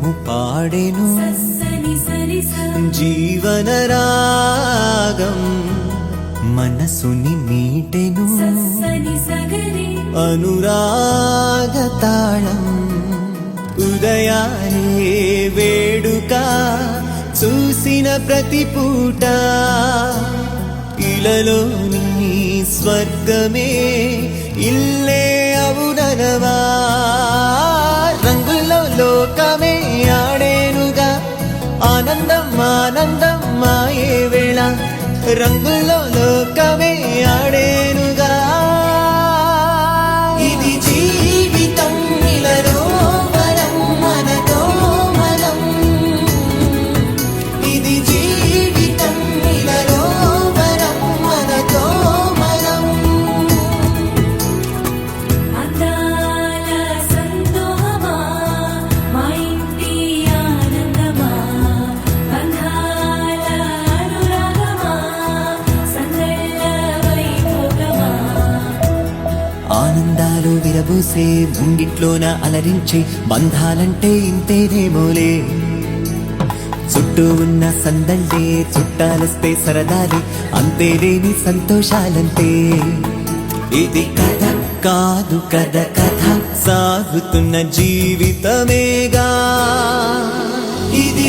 స్వరము పాడెను జీవన రాగం మనసుని మీటెను అనురాగ తాళం ఉదయాలే వేడుక చూసిన ప్రతి పూట ఇలలోని స్వర్గమే ఇల్లే అవుననవా రంగుల్లో లోకమే ఆడేనుగా ఆనందం ఆనందం మాయే వేళ రంగుల్లో లోకమే ఆడేనుగా ఇది జీవితం ఇలలో వరం మనతో మనం ఇది జీవితం ఇలలో వరం మనతో మనం అందాల సంతోషమా మా ఇంటి ఆనందమా బంధాల అనురాగమా సందళ్ళ వైభోగమా ఆనందాలు విరబూసే ముంగిట్లోన అలరించే బంధాలంటే ఇంతేనేమోలే చుట్టూ ఉన్న సందళ్ళే చుట్టాలొస్తే సరదాలే అంతేలేని సంతోషాలంటే ఇది కథ కాదు కథ కథ సాగుతున్న జీవితమేగా ఇది